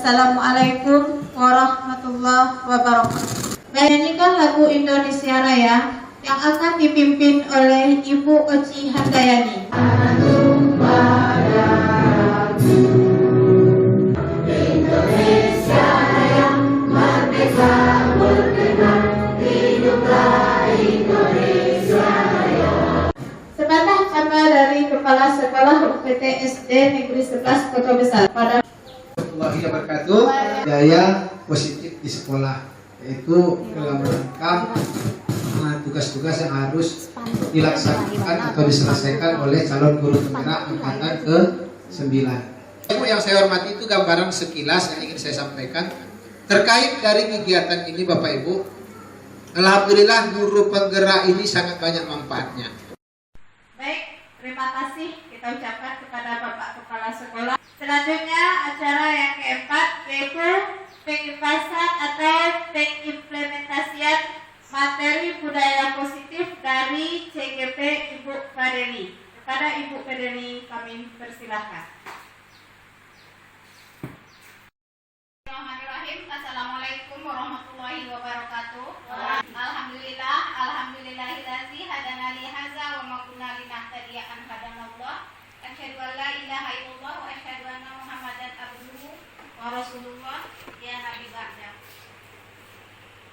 Assalamualaikum warahmatullahi wabarakatuh. Menyanyikan lagu Indonesia Raya yang akan dipimpin oleh Ibu Oci Handayani. Indonesia Raya merdeka berkenan, hiduplah Indonesia Raya. Sepatah kata dari Kepala Sekolah UPT SD Negeri 11 Kota Besar pada Warahmatullahi wabarakatuh. Daya positif di sekolah, yaitu dalam rangka tugas-tugas yang harus dilaksanakan atau diselesaikan oleh calon guru penggerak angkatan ke-9. Yang saya hormati, itu gambaran sekilas yang ingin saya sampaikan terkait dari kegiatan ini Bapak Ibu. Alhamdulillah guru penggerak ini sangat banyak manfaatnya. Baik, terima kasih kita ucapkan kepada Bapak Kepala Sekolah. Selanjutnya acara yang keempat yaitu pengimpasan atau pengimplementasian materi budaya positif dari CGP Ibu Fadeli. Kepada Ibu Fadeli kami persilahkan. Bismillahirrahmanirrahim. Assalamualaikum warahmatullahi wabarakatuh. Alhamdulillah, alhamdulillahillazi hadana li hadza wa ma kunna linahtadiya an hadanallah. Asyhadu an la ilaha illallah wa asyhadu anna Muhammadan abduhu wa rasulullah ya nabi ba'da.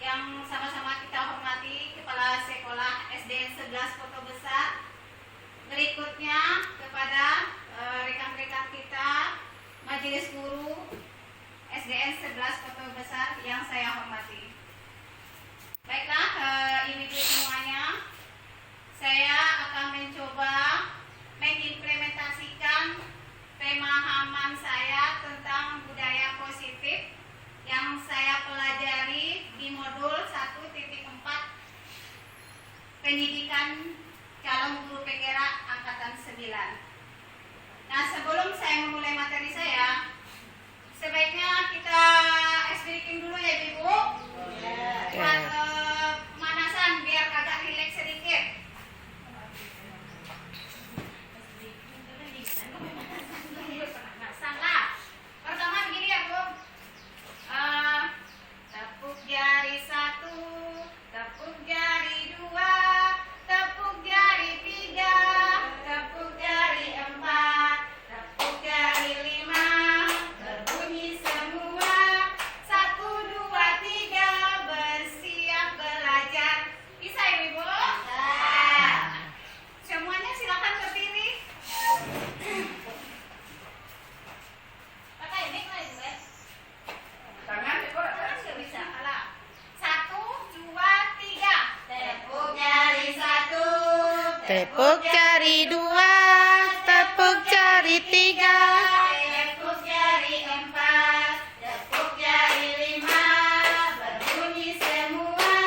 Yang sama-sama kita hormati Kepala Sekolah SDN 11 Kota Besar. Berikutnya kepada rekan-rekan kita Majelis Guru SDN 11 Kota Besar yang saya hormati. Baiklah, ibu-ibu semuanya, saya akan mencoba mengimplementasikan pemahaman saya tentang budaya positif yang saya pelajari di modul 1.4 pendidikan calon guru penggerak angkatan 9. Nah, sebelum saya memulai materi saya, sebaiknya kita ice breaking dulu ya Ibu. Buat pemanasan biar agak rileks sedikit. Salah. Pertama begini ya Bu. Tepuk jari 1, tepuk jari 2, tepuk jari 3, tepuk jari 4, tepuk jari 5, berbunyi semua. 1, 2, 3, bersiap belajar. Bisa Ibu? Nah, semuanya silakan berdiri. Pakai mic lah Ibu ya. Tangan nggak bisa. Alah. 1, 2, 3. Tepuk jari 1, Tepuk jari 2, tepuk jari 3, tepuk jari 4, tepuk jari 5, berbunyi semua.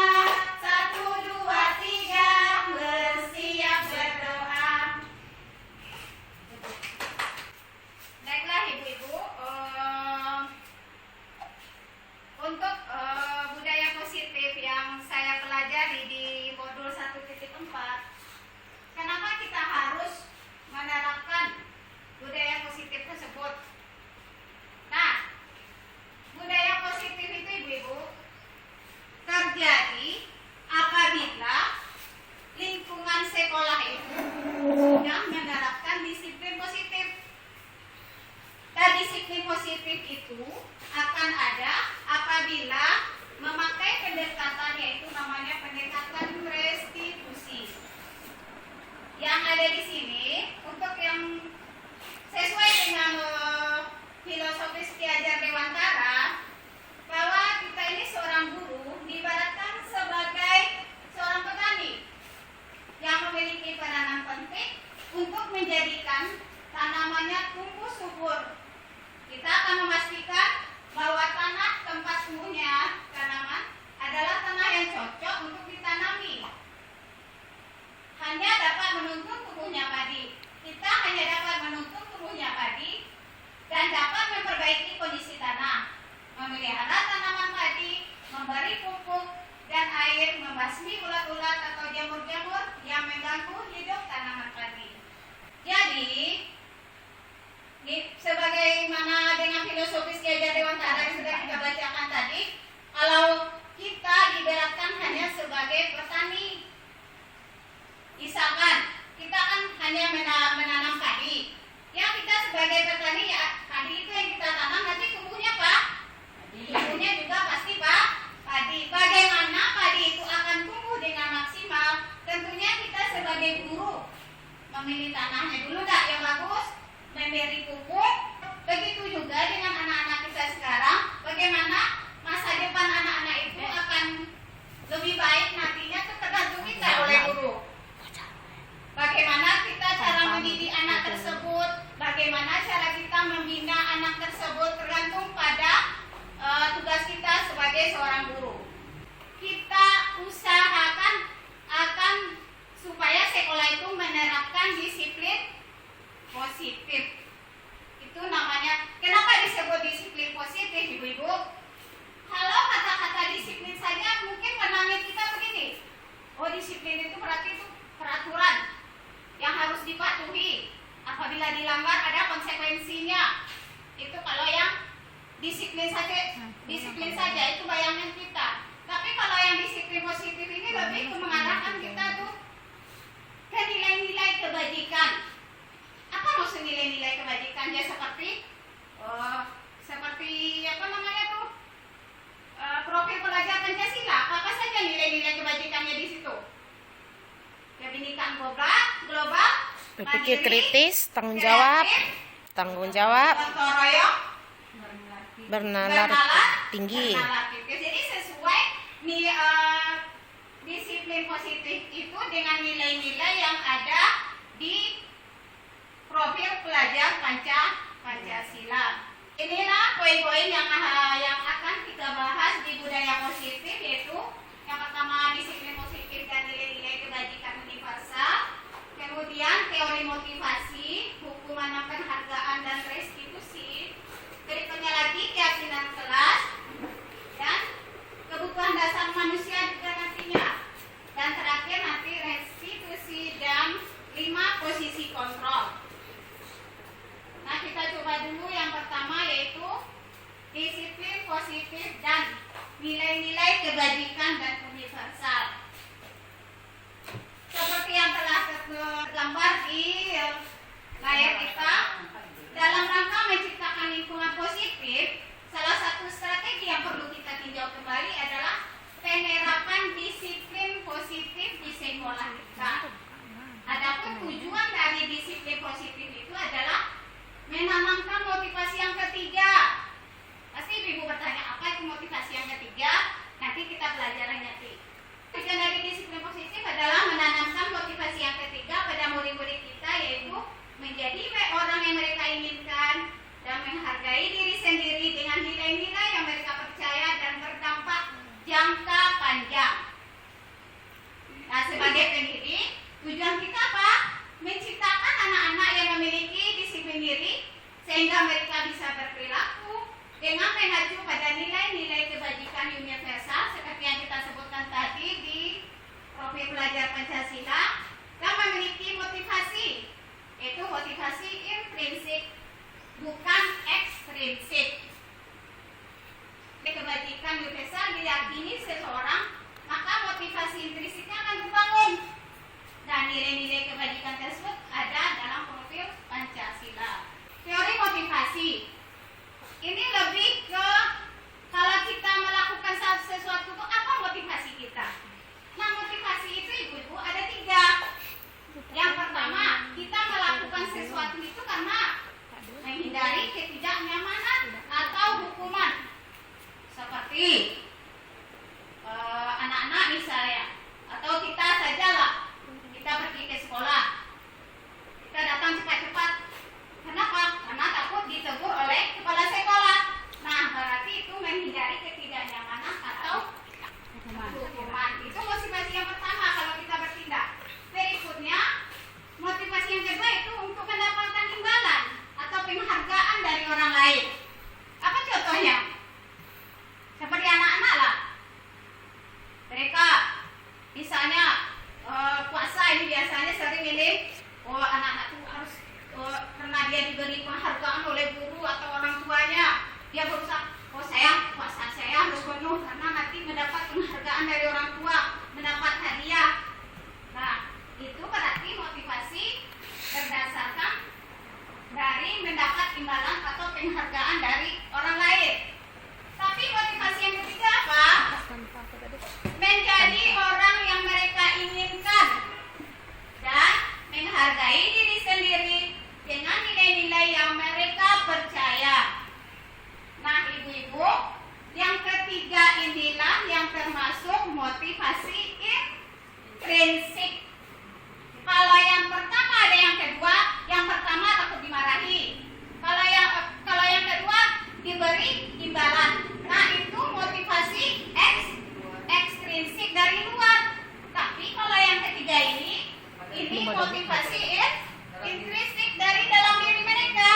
1, 2, 3, bersiap berdoa. Baiklah ibu-ibu, untuk budaya positif yang saya pelajari di modul 1.4, kenapa kita harus menerapkan budaya positif tersebut? Nah, budaya positif itu ibu-ibu terjadi apabila lingkungan sekolah itu sudah menerapkan disiplin positif. Dan disiplin positif itu akan ada apabila memakai pendekatan, yaitu namanya pendekatan restitusi. Yang ada di sini untuk yang sesuai dengan filosofis Ki Hajar Dewantara, bahwa kita ini seorang guru diibaratkan sebagai seorang petani yang memiliki peranan penting untuk menjadikan tanamannya tumbuh subur. Kita akan memastikan bahwa tanah tempat tumbuhnya tanaman adalah tanah yang cocok untuk ditanami. Hanya dapat menuntun tumbuhnya padi. Kita hanya dapat menuntun tumbuhnya padi dan dapat memperbaiki kondisi tanah, memelihara tanaman padi, memberi pupuk dan air, membasmi ulat-ulat atau jamur-jamur yang mengganggu hidup tanaman padi. Jadi, Sebagaimana dengan filosofis Gajah Dewantara yang sudah kita bacakan tadi, kalau kita diberatkan hanya sebagai petani, misalkan kita kan hanya menanam padi, ya kita sebagai petani ya padi itu yang kita tanam nanti tumbuhnya apa? Tumbuhnya juga pasti padi. Bagaimana padi itu akan tumbuh dengan maksimal? Tentunya kita sebagai guru memilih tanahnya dulu yang bagus, memberi pupuk. Begitu juga dengan anak-anak kita sekarang, bagaimana masa depan anak-anak itu akan lebih baik nantinya itu tergantung kita oleh guru. Bagaimana kita cara mendidik anak tersebut, bagaimana cara kita membina anak tersebut tergantung pada tugas kita sebagai seorang guru. Kita usahakan akan supaya sekolah itu menerapkan disiplin positif. Itu namanya, kenapa disebut disiplin positif, ibu-ibu? Kalau kata-kata disiplin saja mungkin menangnya kita begini. Oh, disiplin itu berarti itu peraturan yang harus dipatuhi. Apabila dilanggar ada konsekuensinya. Itu kalau yang disiplin saja itu bayangan kita. Tapi kalau yang disiplin positif ini lebih mengarahkan kita tuh ke nilai-nilai kebajikan. Apa maksud nilai-nilai kebajikan? Ya seperti apa namanya tuh? Profil pelajar Pancasila. Apa saja nilai-nilai kebajikannya di situ? Kebinekaan global, Berpikir kritis, tanggung jawab, gotong royong, bernalar tinggi. Jadi sesuai disiplin positif itu dengan nilai-nilai yang ada di profil pelajar Pancasila. Inilah poin-poin yang akan kita bahas di budaya positif, yaitu yang pertama disiplin positif dan nilai-nilai kebajikan universal, kemudian teori motivasi, hukuman penghargaan dan restitusi, berikutnya lagi keyakinan kelas dan kebutuhan dasar manusia juga nantinya, dan terakhir nanti restitusi dan 5 posisi kontrol. Nah, kita coba dulu yang pertama yaitu disiplin positif dan nilai-nilai kebajikan dan universal. Seperti yang telah tergambar di layar kita, dalam rangka menciptakan lingkungan positif, salah satu strategi yang perlu kita tinjau kembali adalah penerapan disiplin positif di sekolah kita. Adapun tujuan dari disiplin positif itu adalah menanamkan motivasi yang ketiga. Pasti ibu bertanya, apa itu motivasi yang ketiga? Nanti kita pelajaran nanti. Tujuan dari disiplin positif adalah menanamkan motivasi yang ketiga pada murid-murid kita, yaitu menjadi orang yang mereka inginkan dan menghargai diri sendiri dengan nilai-nilai yang mereka percaya dan berdampak jangka panjang. Nah, sebagai pendidik motivasi intrinsik. Kalau yang pertama ada yang kedua, yang pertama takut dimarahi. Kalau yang kedua diberi imbalan. Nah, itu motivasi ekstrinsik dari luar. Tapi kalau yang ketiga ini motivasi intrinsik dari dalam diri mereka.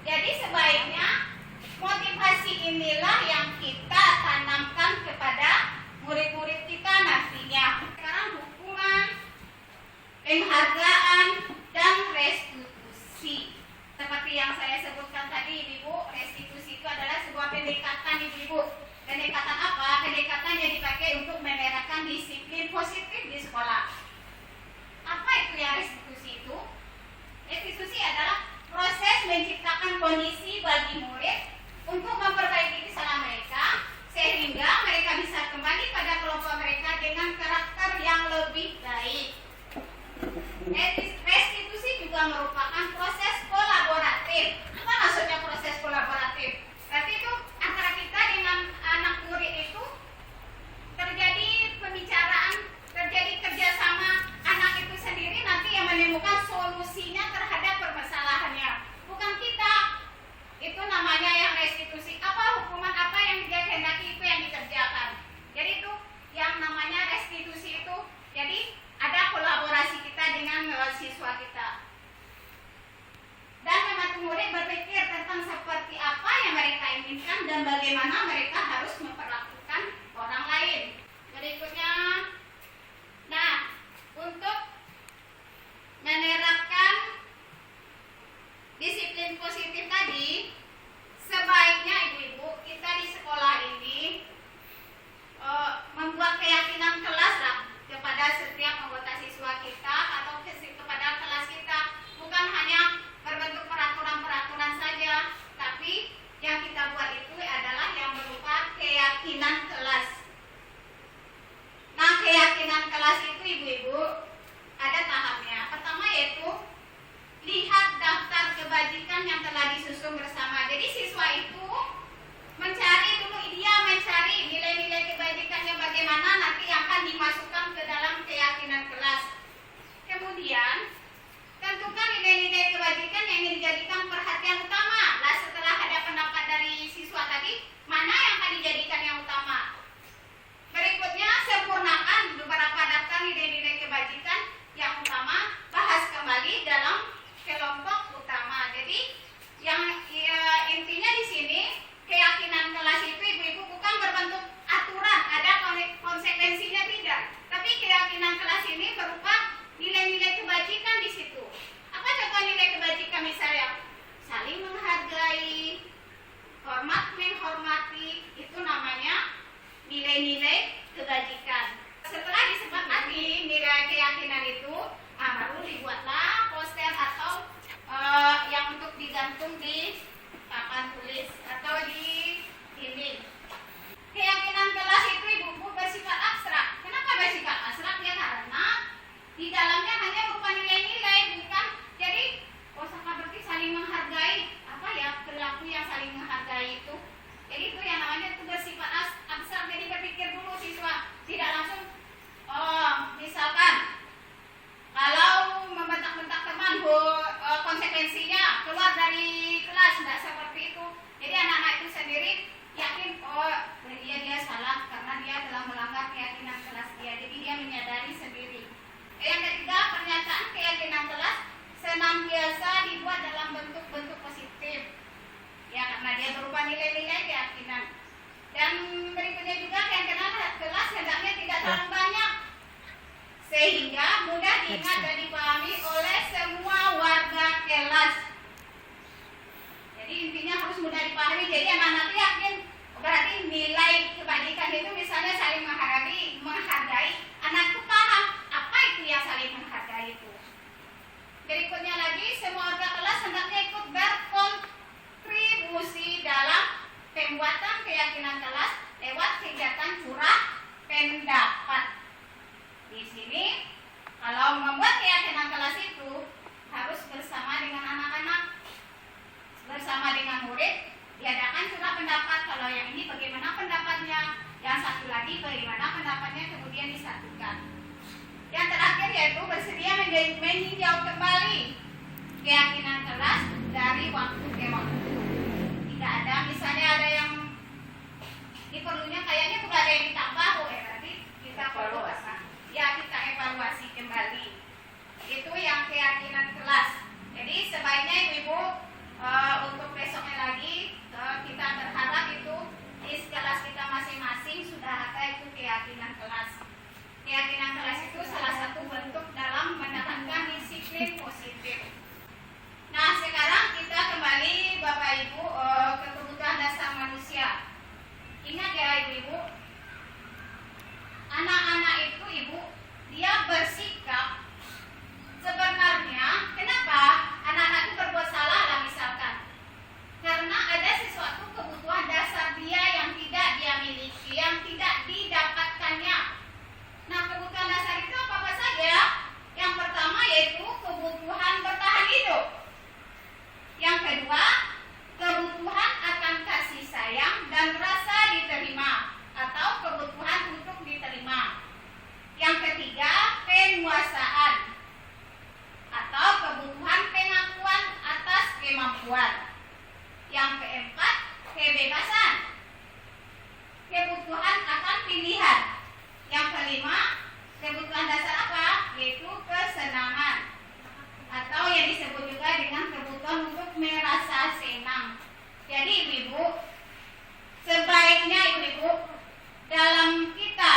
Jadi sebaiknya motivasi inilah yang kita tanamkan kepada murid-murid kita nantinya. Sekarang hukuman, penghargaan, dan restitusi. Seperti yang saya sebutkan tadi, Ibu, restitusi itu adalah sebuah pendekatan, Ibu. Pendekatan apa? Pendekatan yang dipakai untuk menerapkan disiplin positif di sekolah. Apa itu yang restitusi itu? Restitusi adalah proses menciptakan kondisi bagi murid untuk memperbaiki kesalahan mereka sehingga mereka bisa kembali pada kelompok mereka dengan karakter yang lebih baik. Restitusi juga merupakan proses kolaboratif. Apa maksudnya proses kolaboratif? Berarti itu antara kita dengan anak murid itu terjadi pembicaraan, terjadi kerjasama. Anak itu sendiri nanti yang menemukan solusinya terhadap permasalahannya, bukan kita. Itu namanya yang restitusi. Apa hukuman apa yang dia kehendaki itu yang dikerjakan. Jadi itu yang namanya restitusi itu. Jadi ada kolaborasi kita dengan siswa kita. Dan membantu murid berpikir tentang seperti apa yang mereka inginkan dan bagaimana mereka harus memperlakukan orang lain. Berikutnya, nah, untuk menerapkan disiplin positif tadi, sebaiknya ibu-ibu kita di sekolah ini membuat keyakinan kelas lah kepada setiap anggota siswa kita atau kepada kelas kita. Bukan hanya berbentuk peraturan-peraturan saja, tapi yang kita buat itu adalah yang berupa keyakinan kelas. Nah, keyakinan kelas itu ibu-ibu ada tahapnya. Pertama yaitu lihat daftar kebajikan yang telah disusun bersama. Jadi siswa itu mencari dulu, dia mencari nilai-nilai kebajikannya bagaimana nanti akan dimasukkan ke dalam keyakinan kelas. Kemudian tentukan nilai-nilai kebajikan yang dijadikan perhatian utama. Nah, setelah ada pendapat dari siswa tadi, mana yang akan dijadikan yang utama? Berikutnya, sempurnakan beberapa daftar nilai-nilai kebajikan yang utama, bahas kembali dalam kelompok utama. Jadi, intinya di sini keyakinan kelas itu ibu-ibu bukan berbentuk aturan, ada konsekuensinya tidak. Tapi keyakinan kelas ini berupa nilai-nilai kebajikan di situ. Apa contoh nilai kebajikan misalnya? Saling menghargai, hormat menghormati, itu namanya nilai-nilai kebajikan. Setelah disepakati nilai keyakinan itu, baru dibuatlah poster atau yang untuk digantung di papan tulis atau di dinding. Keyakinan kelas itu ibu-ibu bersifat abstrak. Kenapa bersifat abstrak? Ya karena di dalamnya hanya berupa nilai-nilai, bukan. Jadi berarti saling menghargai. Apa ya perilaku yang saling menghargai itu? Jadi itu yang namanya itu bersifat abstrak. Jadi berpikir dulu siswa, tidak langsung misalkan kalau membentak-bentak teman, konsekuensinya keluar dari kelas, tidak seperti itu. Jadi anak-anak itu sendiri yakin, dia salah karena dia telah melanggar keyakinan kelas dia. Jadi dia menyadari sendiri. Yang ketiga, pernyataan keyakinan kelas senantiasa dibuat dalam bentuk-bentuk positif. Ya, karena dia berupa nilai-nilai keyakinan. Dan berikutnya juga keyakinan kelas hendaknya tidak terlalu banyak, sehingga mudah diingat dan dipahami oleh semua warga kelas. Jadi intinya harus mudah dipahami. Jadi anak-anak yakin, berarti nilai kebajikan itu misalnya saling menghargai. Anak itu paham apa itu yang saling menghargai itu. Berikutnya lagi, semua warga kelas hendaknya ikut berkontribusi dalam pembuatan keyakinan kelas lewat kegiatan curah pendapat. Di sini, kalau membuat keyakinan kelas itu harus bersama dengan anak-anak, bersama dengan murid, diadakan curah pendapat. Kalau yang ini bagaimana pendapatnya, yang satu lagi bagaimana pendapatnya, kemudian meninjau kembali keyakinan kelas dari waktu ke waktu. Tidak ada, misalnya ada yang ini perlunya kayaknya udah ada yang ditambah, berarti kita perlu ya kita evaluasi kembali. Itu yang keyakinan kelas. Jadi sebaiknya ibu-ibu untuk besoknya lagi kita berharap itu di kelas kita masing-masing sudah ada itu keyakinan kelas. Keyakinan kelas itu salah satu bentuk dalam menekankan disiplin positif. Nah, sekarang kita kembali Bapak Ibu ke kebutuhan dasar manusia. Ingat ya ibu-ibu, anak-anak itu ibu, dia bersikap sebenarnya, kenapa anak-anak itu berbuat salah lah misalkan, karena ada sesuatu kebutuhan dasar dia yang tidak dia miliki, yang tidak didapatkannya. Nah, kebutuhan dasar itu apa saja? Yang pertama yaitu kebutuhan bertahan hidup. Yang kedua, kebutuhan akan kasih sayang dan rasa diterima atau kebutuhan untuk diterima. Yang ketiga, penguasaan atau kebutuhan pengakuan atas kemampuan. Yang keempat, kebebasan, kebutuhan akan pilihan. Yang kelima, kebutuhan dasar apa? Yaitu kesenangan atau yang disebut juga dengan kebutuhan untuk merasa senang. Jadi ibu-ibu, sebaiknya ibu-ibu dalam kita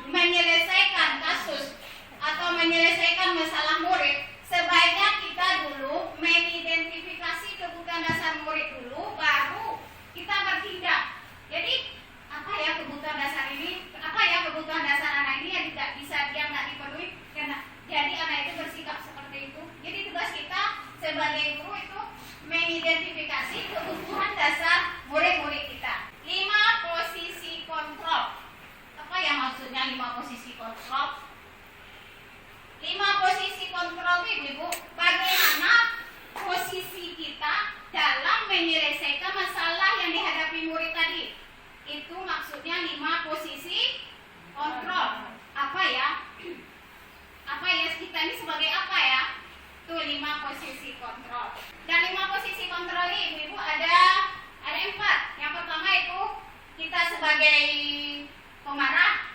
menyelesaikan kasus atau menyelesaikan masalah murid, sebaiknya kita dulu mengidentifikasi kebutuhan dasar murid dulu, baru kita bertindak. Jadi apa ya kebutuhan dasar ini? Apa ya kebutuhan dasar anak ini yang tidak bisa dia nggak dipenuhi? Karena jadi anak itu bersikap seperti itu. Jadi tugas kita sebagai guru itu mengidentifikasi kebutuhan dasar murid-murid kita. 5 posisi kontrol. Apa yang maksudnya 5 posisi kontrol? 5 posisi kontrol ibu-ibu, bagaimana posisi kita dalam menyelesaikan masalah yang dihadapi murid tadi. Itu maksudnya 5 posisi kontrol. Apa ya? Apa ya, kita ini sebagai apa ya? Tuh 5 posisi kontrol. Dan 5 posisi kontrol ini ibu-ibu ada 4. Yang pertama itu kita sebagai pemarah.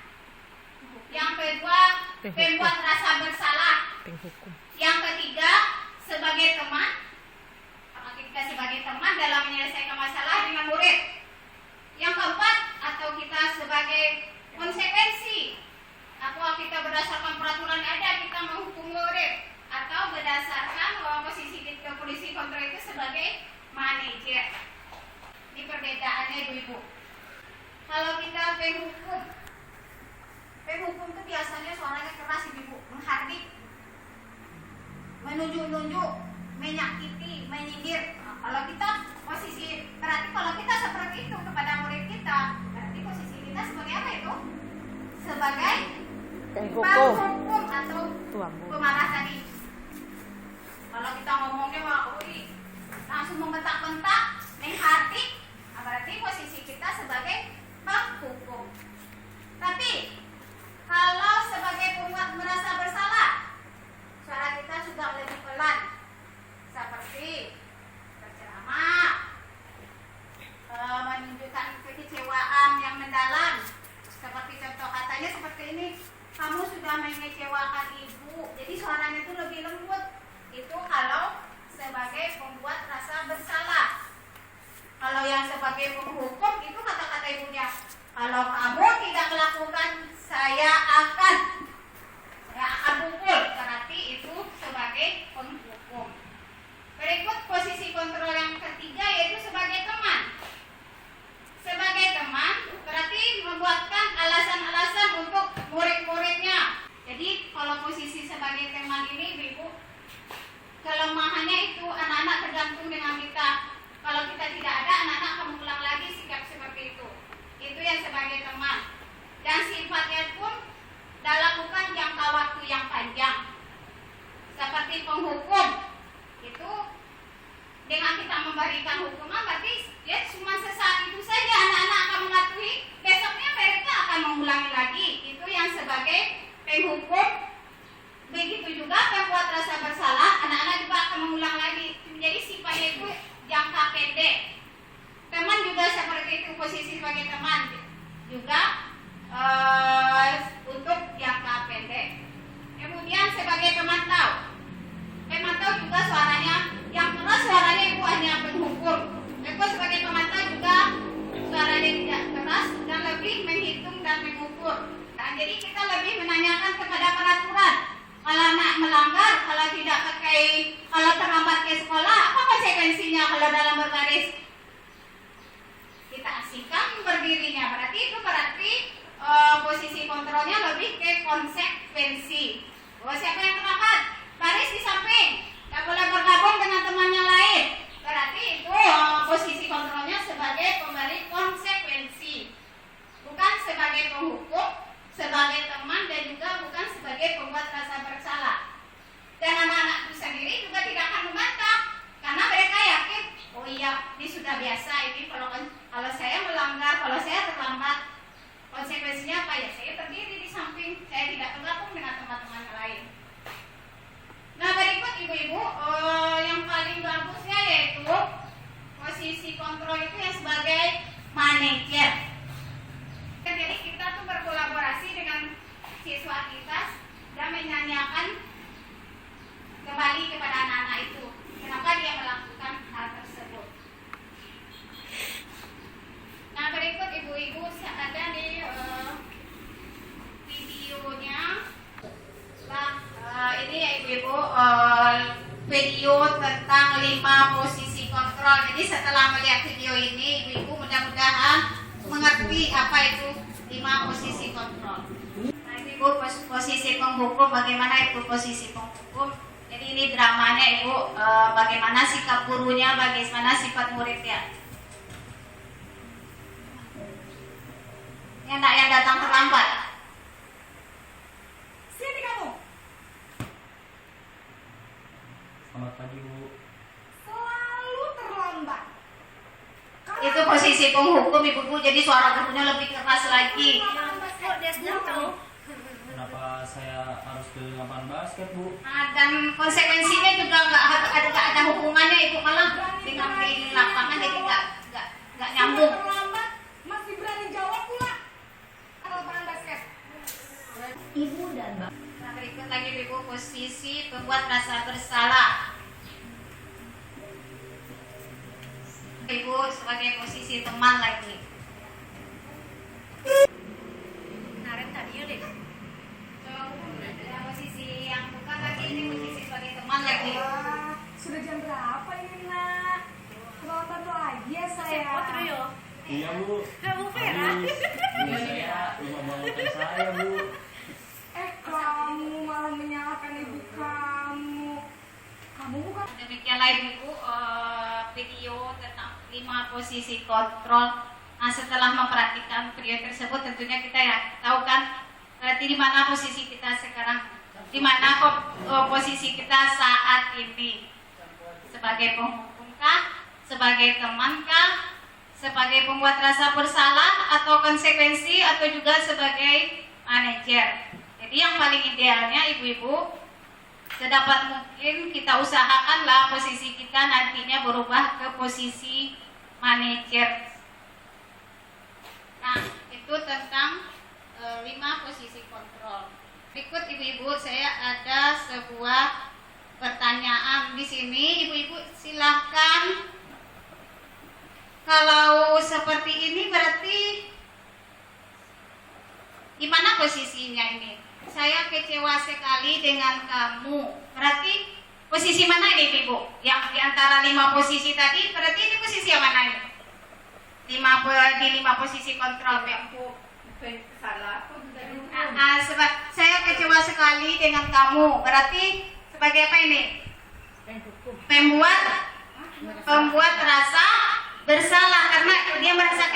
Yang kedua, pembuat rasa bersalah. Yang ketiga, sebagai teman. Kita sebagai teman dalam menyelesaikan masalah dengan murid. Yang keempat, atau kita sebagai konsekuensi. Atau kita berdasarkan peraturan yang ada, kita menghukum murid. Atau berdasarkan posisi kontrol itu sebagai manajer. Ini perbedaannya ibu-ibu. Kalau kita penghukum itu biasanya suaranya keras ibu, menghardik, menunjuk-nunjuk, menyakiti, menyindir. Nah, kalau kita posisi, berarti kalau kita seperti itu kepada murid kita, berarti posisi kita sebagai apa itu? Sebagai penghukum atau pemarah tadi. Kalau kita ngomongnya langsung membentak-bentak, menghardik, berarti posisi kita sebagai penghukum. Tapi kalau sebagai pembuat merasa bersalah, suara kita sudah lebih pelan, seperti berceramah, menunjukkan kekecewaan yang mendalam. Seperti contoh katanya seperti ini, kamu sudah mengecewakan ibu. Jadi suaranya itu lebih lembut. Itu kalau sebagai pembuat rasa bersalah. Kalau yang sebagai penghukum itu kata-kata ibunya, kalau kamu tidak melakukan, saya akan pukul. Berarti itu sebagai penghukum. Berikut posisi kontrol yang ketiga yaitu sebagai teman. Sebagai teman berarti membuatkan alasan-alasan untuk murid-muridnya. Jadi kalau posisi sebagai teman ini ibu, kelemahannya itu anak-anak tergantung dengan kita. Kalau kita tidak ada, anak-anak akan mengulang lagi sikap seperti itu. Itu yang sebagai teman. Dan sifatnya pun dalam bukan jangka waktu yang panjang. Seperti penghukum, itu dengan kita memberikan hukuman, berarti ya cuma sesaat itu saja anak-anak akan mematuhi. Besoknya mereka akan mengulangi lagi. Itu yang sebagai penghukum Begitu juga pembuat rasa bersalah, anak-anak juga akan mengulang lagi. Jadi sifatnya itu jangka pendek. Teman juga seperti itu, posisi sebagai teman juga untuk jangka pendek. Kemudian sebagai pemantau juga suaranya yang keras, suaranya ibu hanya pengukur. Ibu sebagai pemantau juga suaranya tidak keras dan lebih menghitung dan mengukur. Nah, jadi kita lebih menanyakan kepada peraturan. Kalau anak melanggar, kalau tidak pakai, kalau terlambat ke sekolah, apa konsekuensinya kalau dalam berbaris? Kita asingkan berdirinya, berarti posisi kontrolnya lebih ke konsekuensi. Oh, siapa yang terlambat? Baris di samping, tidak boleh bergabung dengan temannya lain. Berarti itu posisi kontrolnya sebagai pemberi konsekuensi, bukan sebagai penghukum, sebagai teman, dan juga bukan sebagai pembuat rasa bersalah. Dan anak-anak itu sendiri juga tidak akan membantah, karena mereka yakin, oh iya, ini sudah biasa, ini kalau saya melanggar, kalau saya terlambat, konsekuensinya apa ya? Saya berdiri di samping, saya tidak bergabung dengan teman-teman lain. Nah, berikut ibu-ibu, yang paling bagusnya yaitu posisi kontrol itu yang sebagai manajer. Jadi kita tuh berkolaborasi dengan siswa kita dan menanyakan kembali kepada anak-anak itu kenapa dia melakukan hal tersebut. Nah, berikut ibu-ibu ada di videonya. Nah, ini ya ibu-ibu video tentang 5 posisi kontrol. Jadi setelah melihat video ini, ibu-ibu mudah-mudahan mengerti apa itu 5 posisi kontrol. Nah, ibu posisi penghukum, bagaimana itu posisi penghukum. Jadi ini dramanya ibu, bagaimana sikap gurunya, bagaimana sifat muridnya. Ini anak yang datang terlambat. Sini kamu. Selamat pagi, Bu. Selalu terlambat. Itu posisi penghukum ibu-ibu, jadi suara gurunya lebih keras lagi. Kenapa saya harus ke lapangan basket, Bu? Nah, dan konsekuensinya juga nggak ada hubungannya ibu, malah dengan di lapangan jadi nggak nyambung. Masih berani jawab pula lapangan basket. Ibu dan Mbak. Nah, berikut lagi ibu posisi pembuat rasa bersalah. Ibu sebagai posisi teman lagi. Kemarin tadi ya deh. Posisi yang bukan lagi, ini posisi sebagai teman lagi. Sudah jam berapa ini, Nak? Terlambat lagi ya saya. Iya, Bu. Kamu Vera? Ini saya rumah bangunan saya, Bu. Kamu malah menyalahkan ibu kamu. Kamu bukan. Demikianlah ibu video tentang 5 posisi kontrol. Nah, setelah memperhatikan video tersebut, tentunya kita ya tahu kan berarti di mana posisi kita sekarang, di mana posisi kita saat ini, sebagai penghukumkah, sebagai temankah, sebagai pembuat rasa bersalah atau konsekuensi, atau juga sebagai manajer. Jadi yang paling idealnya ibu-ibu, sedapat mungkin kita usahakanlah posisi kita nantinya berubah ke posisi manajer. Nah, itu tentang 5 posisi kontrol. Berikut ibu-ibu, saya ada sebuah pertanyaan di sini. Ibu-ibu silahkan. Kalau seperti ini berarti di mana posisinya ini? Saya kecewa sekali dengan kamu. Berarti posisi mana ini ibu? Yang di antara 5 posisi tadi, berarti ini posisi yang mana ini? 5 posisi kontrol. Saya kecewa sekali dengan kamu. Berarti sebagai apa ini? Pembuat rasa bersalah karena dia merasa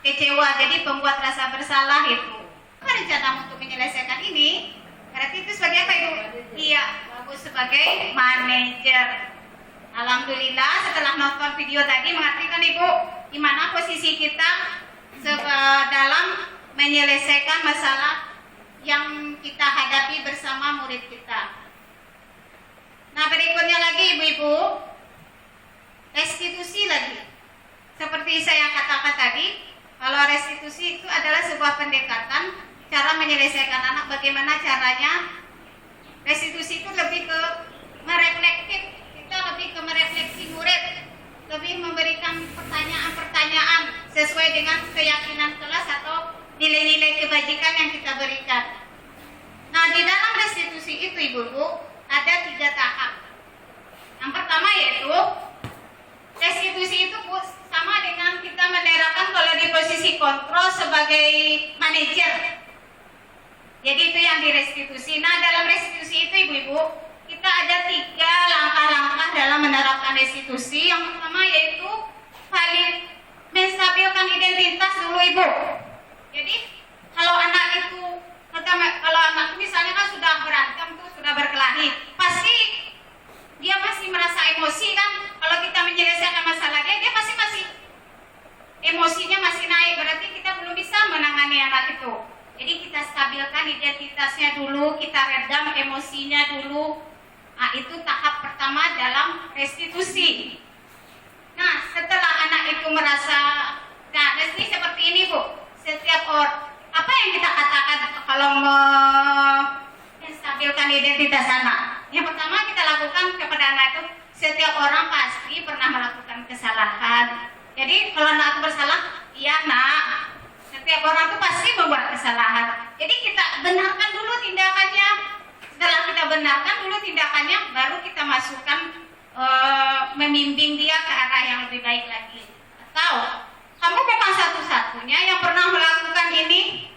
kecewa. Jadi pembuat rasa bersalah itu. Apa rencana untuk menyelesaikan ini? Berarti itu sebagai apa ibu? Iya, bagus, sebagai manajer. Alhamdulillah setelah nonton video tadi mengerti kan ibu di mana posisi kita dalam menyelesaikan masalah yang kita hadapi bersama murid kita. Nah, berikutnya lagi ibu-ibu, restitusi lagi. Seperti saya katakan tadi, kalau restitusi itu adalah sebuah pendekatan cara menyelesaikan anak. Bagaimana caranya? Restitusi itu lebih ke mereflektif, kita lebih ke merefleksi murid, lebih memberikan pertanyaan-pertanyaan sesuai dengan keyakinan kelas atau nilai-nilai kebajikan yang kita berikan. Nah, di dalam restitusi itu ibu-ibu ada 3 tahap. Yang pertama yaitu restitusi itu sama dengan kita menerapkan kalau di posisi kontrol sebagai manajer. Jadi itu yang direstitusi. Nah, dalam restitusi itu ibu-ibu, kita ada 3 langkah-langkah dalam menerapkan restitusi. Yang pertama yaitu menstabilkan identitas dulu ibu. Jadi kalau anak itu misalnya kan sudah berantem tuh, sudah berkelahi, pasti dia masih merasa emosi kan. Kalau kita menyelesaikan masalahnya, dia pasti masih emosinya masih naik, berarti kita belum bisa menangani anak itu. Jadi kita stabilkan identitasnya dulu, kita redam emosinya dulu. Nah, itu tahap pertama dalam restitusi. Nah, setelah anak itu merasa, nah, restitusi seperti ini Bu. Setiap orang, apa yang kita katakan kalau menstabilkan identitas anak? Yang pertama kita lakukan kepada anak itu, setiap orang pasti pernah melakukan kesalahan. Jadi kalau anak itu bersalah, iya nak, setiap orang itu pasti membuat kesalahan. Jadi kita benarkan dulu tindakannya. Setelah kita benarkan dulu tindakannya, baru kita masukkan membimbing dia ke arah yang lebih baik lagi. Atau kamu bukan satu-satunya yang pernah melakukan ini.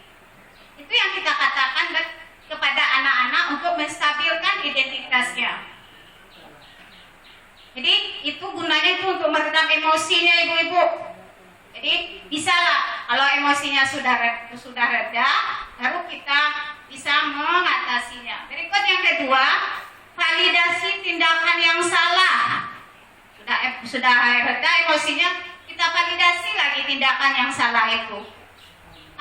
Itu yang kita katakan kepada anak-anak untuk menstabilkan identitasnya. Jadi itu gunanya itu untuk meredam emosinya ibu-ibu. Jadi bisalah kalau emosinya sudah reda, baru kita bisa mengatasinya. Berikut yang kedua, validasi tindakan yang salah. Sudah reda emosinya, kita validasi lagi tindakan yang salah itu.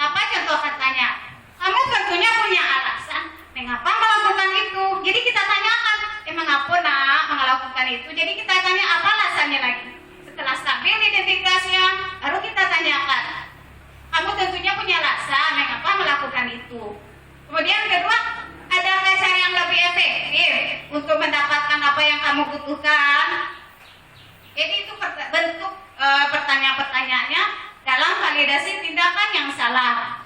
Apa contoh katanya? Kamu tentunya punya alasan mengapa melakukan itu. Jadi kita tanyakan, mengapa nak melakukan itu? Jadi kita tanya apa alasannya lagi. Setelah stabil identitasnya, baru kita tanyakan, kamu tentunya punya alasan mengapa melakukan itu. Kemudian kedua, adakah cara yang lebih efektif untuk mendapatkan apa yang kamu butuhkan? Jadi itu bentuk pertanyaan-pertanyaannya dalam validasi tindakan yang salah.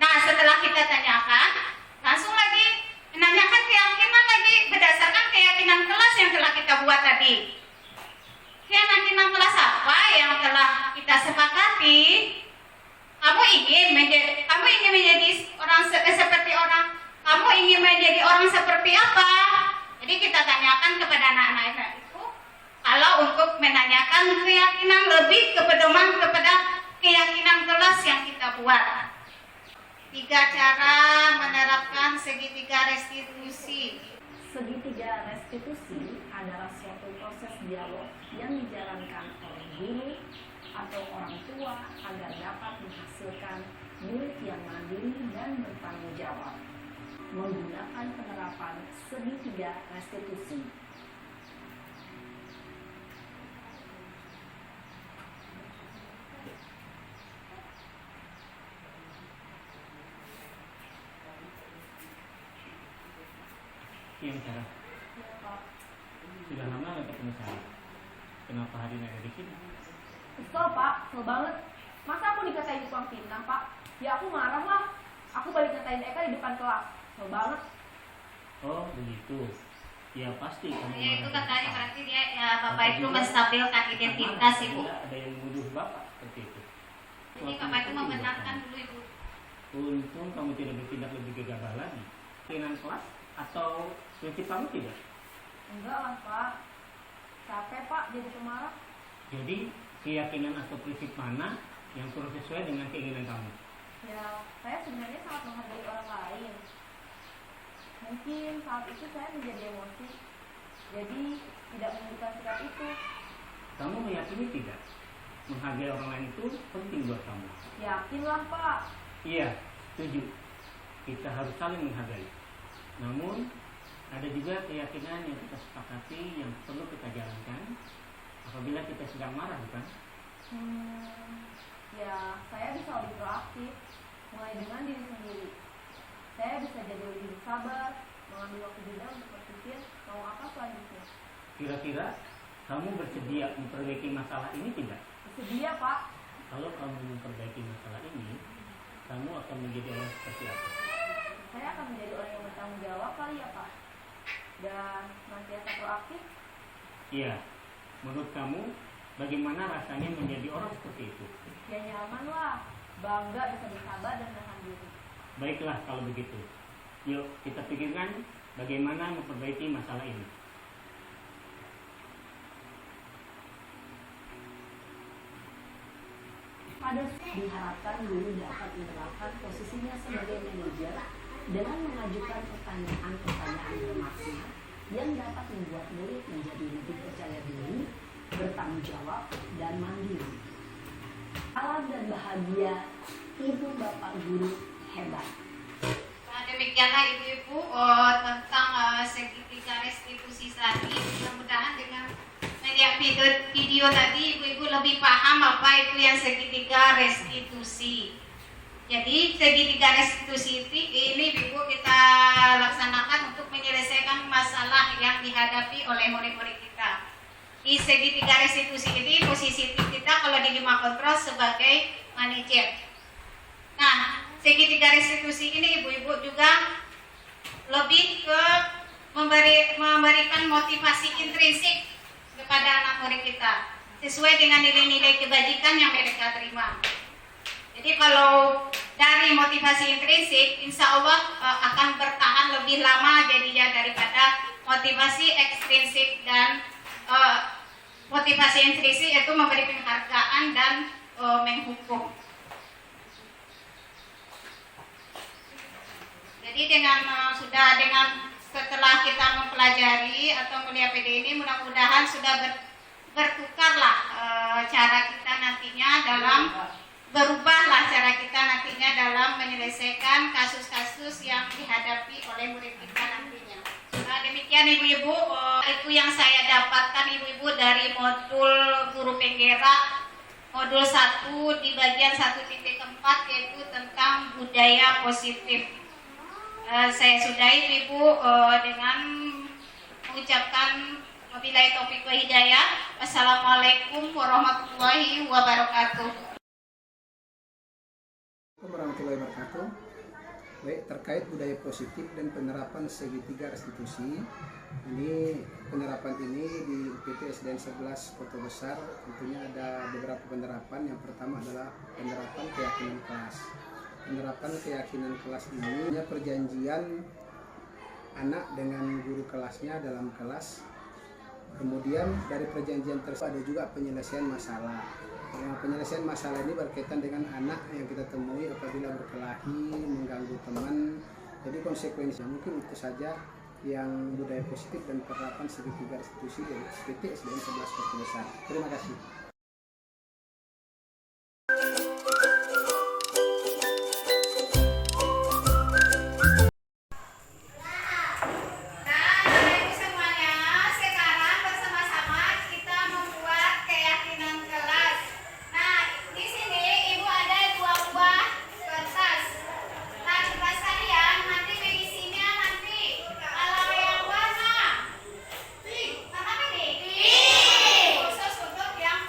Nah, setelah kita tanyakan, langsung lagi menanyakan keyakinan lagi berdasarkan keyakinan kelas yang telah kita buat tadi. Keyakinan kelas apa yang telah kita sepakati? Kamu ingin menjadi orang seperti orang. Kamu ingin menjadi orang seperti apa? Jadi kita tanyakan kepada anak-anak itu. Kalau untuk menanyakan keyakinan lebih kepedoman kepada keyakinan kelas yang kita buat. 3 cara menerapkan segitiga restitusi. Segitiga restitusi adalah suatu proses dialog yang dijalankan oleh guru atau orang tua agar dapat menghasilkan murid yang mandiri dan bertanggung jawab menggunakan penerapan segitiga restitusi. Yang cara sudah lama nggak ketemu saya. Kenapa hari ini ada di sini? Kesel Pak, kesel banget. Masa aku dikatain kurang pintar Pak? Ya aku marah lah. Aku balik ngatain Eka di depan kelas. Kesel banget. Oh begitu. Ya pasti kamu. Ya itu marah. katanya berarti dia ya Bapak Atau itu juga menstabilkan identitas karena ibu. ada yang menuduh bapak seperti itu. Jadi Bapak itu membenarkan dulu ibu. Untung kamu tidak bertindak lebih gegabah lagi. Keyakinan kelas atau prinsip kamu tidak? Enggak lah Pak. Capek Pak jadi pemarah. Jadi keyakinan atau prinsip mana yang kurang sesuai dengan keinginan kamu? Ya, saya sebenarnya sangat menghargai orang lain. Mungkin saat itu saya menjadi emosi. Jadi tidak menunjukkan sikap itu. Kamu meyakini tidak? Menghargai orang lain itu penting buat kamu. Yakinlah Pak. Iya, setuju. kita harus saling menghargai. Namun ada juga keyakinan yang kita sepakati yang perlu kita jalankan apabila kita sedang marah, bukan? Ya, saya bisa lebih proaktif, mulai dengan diri sendiri. Saya bisa jadi lebih sabar, mengambil waktu juga untuk berpikir mau apa selanjutnya. Kira-kira kamu bersedia memperbaiki masalah ini tidak? Bersedia, Pak. Kalau kamu memperbaiki masalah ini, kamu akan menjadi orang seperti apa? Saya akan menjadi orang yang bertanggung jawab kali ya, Pak. Dan senantiasa proaktif. Iya. Menurut kamu, bagaimana rasanya menjadi orang seperti itu? Ya nyaman lah, bangga bisa bersabar dan menahan diri. Baiklah kalau begitu. Yuk kita pikirkan bagaimana memperbaiki masalah ini. Pada diharapkan guru dapat menerapkan posisinya sebagai manajer dengan mengajukan pertanyaan-pertanyaan bermakna yang dapat membuat murid menjadi lebih percaya diri, bertanggung jawab, dan mandiri. Alam dan bahagia ibu bapak guru hebat. Nah, demikianlah ibu-ibu tentang segitiga restitusi tadi. Mudah-mudahan dengan melihat video tadi ibu-ibu lebih paham apa itu yang segitiga restitusi. Jadi segitiga restitusi ini ibu kita laksanakan untuk menyelesaikan masalah yang dihadapi oleh murid-murid kita. Di segitiga restitusi ini posisi kita kalau di 5 kontrol sebagai manajer. Nah, segitiga restitusi ini ibu-ibu juga lebih ke memberikan motivasi intrinsik kepada anak murid kita sesuai dengan nilai-nilai kebajikan yang mereka terima. Jadi kalau dari motivasi intrinsik, insya Allah akan bertahan lebih lama jadinya daripada motivasi ekstrinsik. Dan motivasi intrinsik itu memberi penghargaan dan menghukum. Jadi setelah kita mempelajari atau melihat PD ini, mudah-mudahan sudah bertukarlah cara kita nantinya berubahlah cara kita nantinya dalam menyelesaikan kasus-kasus yang dihadapi oleh murid kita nantinya. Nah, demikian ibu-ibu, itu yang saya dapatkan ibu-ibu dari modul guru penggerak modul 1 di bagian 1.4 yaitu tentang budaya positif. Saya sudahi ibu dengan mengucapkan wabillahi taufiq wa hidayah. Wassalamualaikum warahmatullahi wabarakatuh. Warahmatullahi wabarakatuh. Baik, terkait budaya positif dan penerapan segitiga restitusi, ini penerapan ini di UPT SDN 11 Kota Besar tentunya ada beberapa penerapan. Yang pertama adalah penerapan keyakinan kelas. Penerapan keyakinan kelas ini hanya perjanjian anak dengan guru kelasnya dalam kelas. Kemudian dari perjanjian tersebut ada juga penyelesaian masalah. Penyelesaian masalah ini berkaitan dengan anak yang kita temui apabila berkelahi, mengganggu teman. Jadi konsekuensinya mungkin itu saja yang budaya positif dan penerapan segitiga restitusi dari SPT SDN 11 Kota Besar. Terima kasih. Khusus untuk yang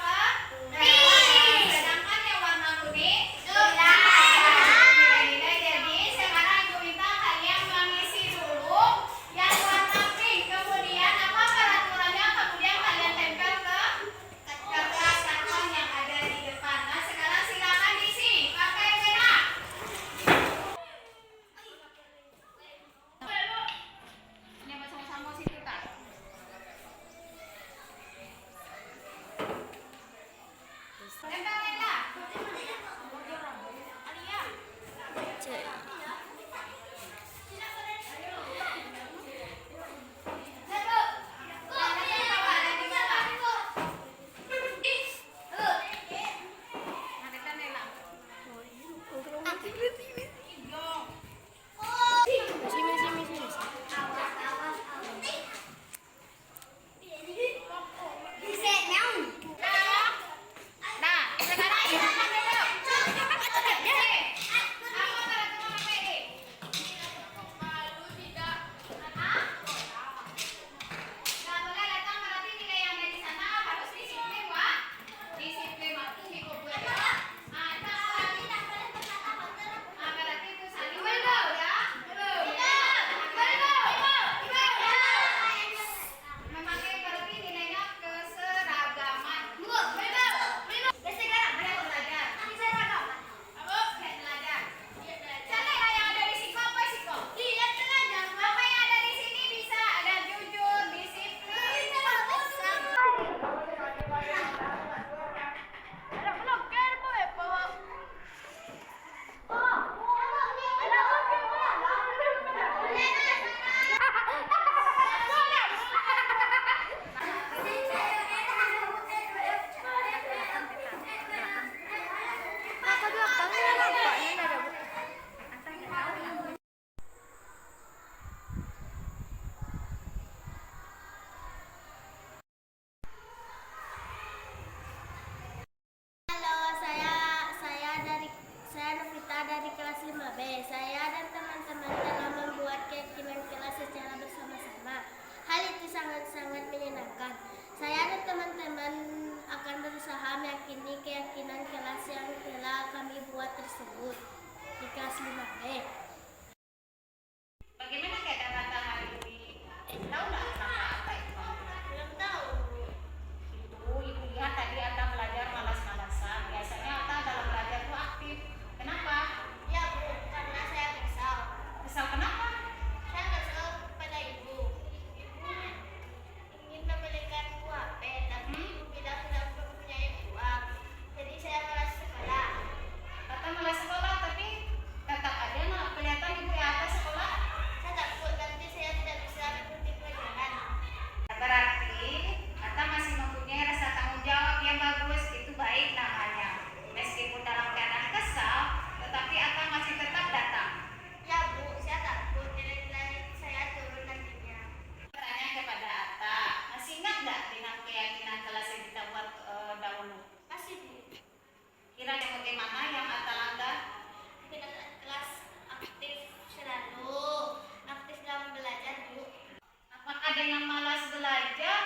Bagaimana keadaan Atta hari ini? Tahu nggak kenapa Atta itu malas? Belum tahu. Itu ibu lihat tadi Atta belajar malas-malasan. Biasanya Atta dalam belajar itu aktif. Kenapa? Ya Bu, karena saya kesal. Kesal kenapa? Saya kesal pada ibu. Ibu ingin membelikan HP, tapi ibu bilang tidak mempunyai uang. Jadi saya malas sekolah. Atta malas sekolah, tapi tetap aja nak kelihatan ibu Atta sekolah. Saya takut nanti saya tidak bisa mengikuti pelajaran. Berarti Atta masih mempunyai rasa tanggung jawab yang bagus, itu baik namanya. Meskipun dalam keadaan kesal, tetapi Atta masih tetap datang. Ya Bu, saya takut nilai-nilai saya turun nantinya. Pertanyaan kepada Atta, masih ingat nggak dengan keyakinan kelas yang kita buat dahulu? Masih Bu. Kira-kira bagaimana yang Atta langgar? Kita kelas aktif selalu, aktif dalam belajar Bu. Apakah ada yang malas belajar?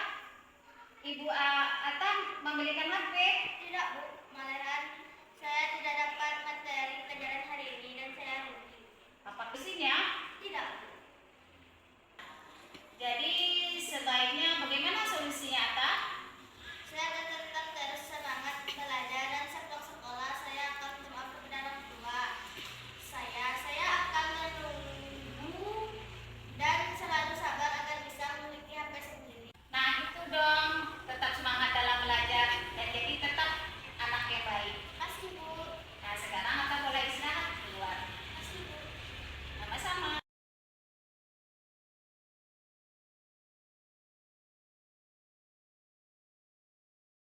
Ibu Atta memberikan HP? Tidak Bu, malahan saya tidak dapat materi pelajaran hari ini dan saya rugi. Apa isinya?